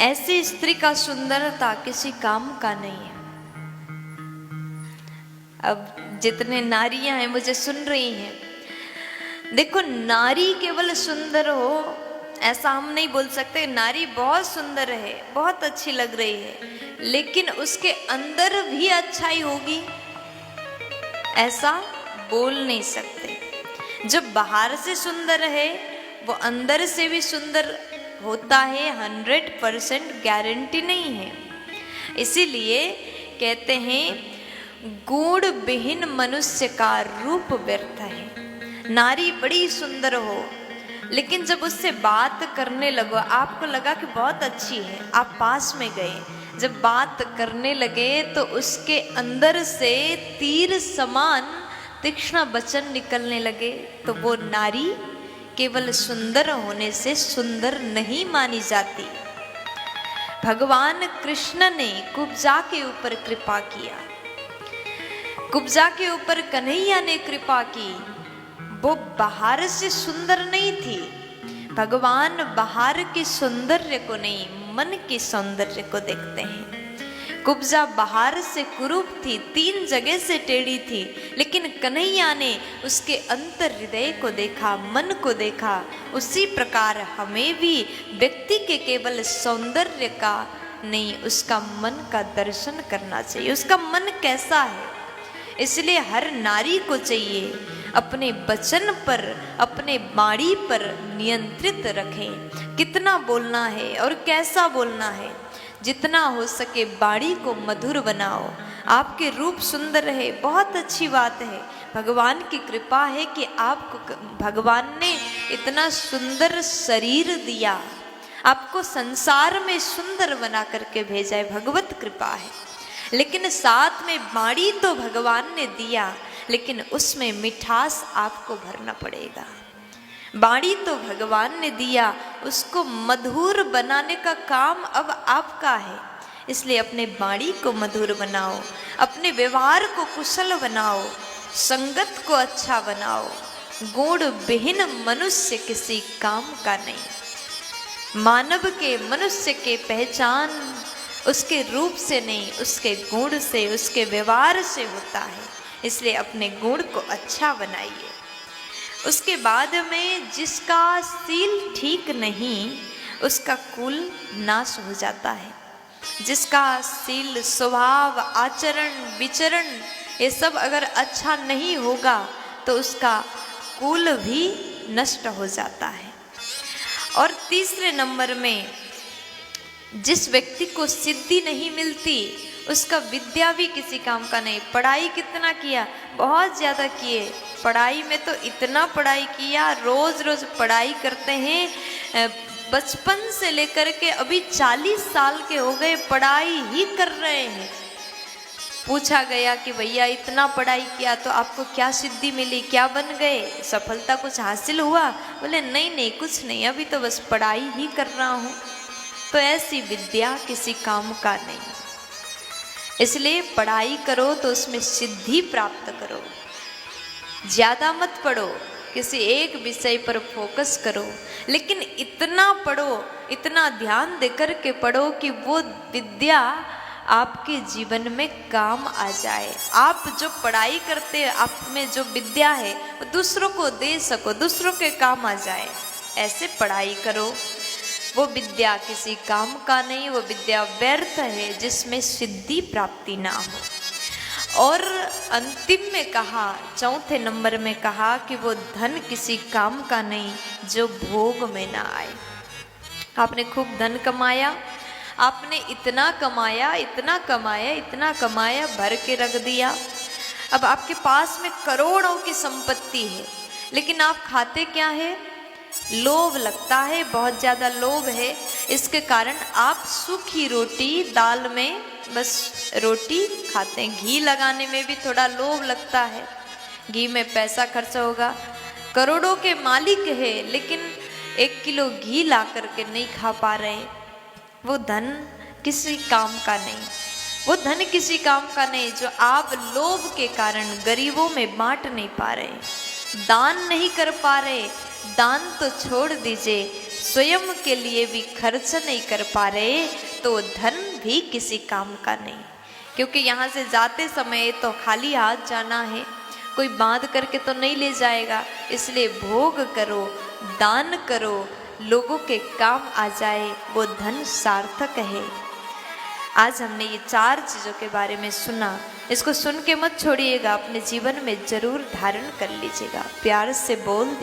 ऐसी स्त्री का सुंदरता किसी काम का नहीं है। अब जितने नारियां हैं मुझे सुन रही हैं, देखो नारी केवल सुंदर हो ऐसा हम नहीं बोल सकते। नारी बहुत सुंदर है, बहुत अच्छी लग रही है, लेकिन उसके अंदर भी अच्छाई होगी ऐसा बोल नहीं सकते। जो बाहर से सुंदर है वो अंदर से भी सुंदर होता है, 100% गारंटी नहीं है। इसीलिए कहते हैं गुण विहीन मनुष्य का रूप व्यर्थ है। नारी बड़ी सुंदर हो, लेकिन जब उससे बात करने लगो, आपको लगा कि बहुत अच्छी है, आप पास में गए, जब बात करने लगे तो उसके अंदर से तीर समान तीक्ष्ण वचन निकलने लगे, तो वो नारी केवल सुंदर होने से सुंदर नहीं मानी जाती। भगवान कृष्ण ने कुब्जा के ऊपर कृपा किया, कुब्जा के ऊपर कन्हैया ने कृपा की। वो बाहर से सुंदर नहीं थी। भगवान बाहर के सौंदर्य को नहीं, मन के सौंदर्य को देखते हैं। कुब्जा बाहर से कुरूप थी, 3 जगह से टेढ़ी थी, लेकिन कन्हैया ने उसके अंतर हृदय को देखा, मन को देखा। उसी प्रकार हमें भी व्यक्ति के केवल सौंदर्य का नहीं, उसका मन का दर्शन करना चाहिए, उसका मन कैसा है। इसलिए हर नारी को चाहिए अपने वचन पर, अपने वाणी पर नियंत्रित रखें, कितना बोलना है और कैसा बोलना है। जितना हो सके वाणी को मधुर बनाओ। आपके रूप सुंदर है, बहुत अच्छी बात है, भगवान की कृपा है कि आपको भगवान ने इतना सुंदर शरीर दिया, आपको संसार में सुंदर बना करके भेजा है, भगवत कृपा है। लेकिन साथ में वाणी तो भगवान ने दिया, लेकिन उसमें मिठास आपको भरना पड़ेगा। वाणी तो भगवान ने दिया, उसको मधुर बनाने का काम अब आपका है। इसलिए अपने वाणी को मधुर बनाओ, अपने व्यवहार को कुशल बनाओ, संगत को अच्छा बनाओ। गुण विहीन मनुष्य किसी काम का नहीं। मानव के, मनुष्य के पहचान उसके रूप से नहीं, उसके गुण से, उसके व्यवहार से होता है। इसलिए अपने गुण को अच्छा बनाइए। उसके बाद में जिसका सील ठीक नहीं उसका कुल नाश हो जाता है। जिसका सील, स्वभाव, आचरण, विचरण ये सब अगर अच्छा नहीं होगा तो उसका कुल भी नष्ट हो जाता है। और तीसरे नंबर में जिस व्यक्ति को सिद्धि नहीं मिलती उसका विद्या भी किसी काम का नहीं। पढ़ाई कितना किया, बहुत ज़्यादा किए, पढ़ाई में तो इतना पढ़ाई किया, रोज़ रोज़ पढ़ाई करते हैं, बचपन से लेकर के अभी 40 साल के हो गए पढ़ाई ही कर रहे हैं। पूछा गया कि भैया इतना पढ़ाई किया तो आपको क्या सिद्धि मिली, क्या बन गए, सफलता कुछ हासिल हुआ? बोले नहीं नहीं कुछ नहीं, अभी तो बस पढ़ाई ही कर रहा हूँ। तो ऐसी विद्या किसी काम का नहीं। इसलिए पढ़ाई करो तो उसमें सिद्धि प्राप्त करो। ज़्यादा मत पढ़ो, किसी एक विषय पर फोकस करो, लेकिन इतना पढ़ो, इतना ध्यान देकर के पढ़ो कि वो विद्या आपके जीवन में काम आ जाए। आप जो पढ़ाई करते, आप में जो विद्या है वो दूसरों को दे सको, दूसरों के काम आ जाए। ऐसे पढ़ाई करो। वो विद्या किसी काम का नहीं, वो विद्या व्यर्थ है जिसमें सिद्धि प्राप्ति ना हो। और अंतिम में कहा, चौथे नंबर में कहा कि वो धन किसी काम का नहीं जो भोग में ना आए। आपने खूब धन कमाया, आपने इतना कमाया, इतना कमाया, इतना कमाया, भर के रख दिया। अब आपके पास में करोड़ों की संपत्ति है, लेकिन आप खाते क्या है? लोभ लगता है, बहुत ज़्यादा लोभ है। इसके कारण आप सूखी रोटी, दाल में बस रोटी खाते हैं। घी लगाने में भी थोड़ा लोभ लगता है, घी में पैसा खर्च होगा। करोड़ों के मालिक है, लेकिन 1 किलो घी ला करके नहीं खा पा रहे। वो धन किसी काम का नहीं, वो धन किसी काम का नहीं जो आप लोभ के कारण गरीबों में बांट नहीं पा रहे, दान नहीं कर पा रहे। दान तो छोड़ दीजिए, स्वयं के लिए भी खर्च नहीं कर पा रहे तो धन भी किसी काम का नहीं। क्योंकि यहाँ से जाते समय तो खाली हाथ जाना है, कोई बांध करके तो नहीं ले जाएगा। इसलिए भोग करो, दान करो, लोगों के काम आ जाए, वो धन सार्थक है। आज हमने ये 4 चीज़ों के बारे में सुना, इसको सुन के मत छोड़िएगा, अपने जीवन में जरूर धारण कर लीजिएगा। प्यार से बोल दीजिए।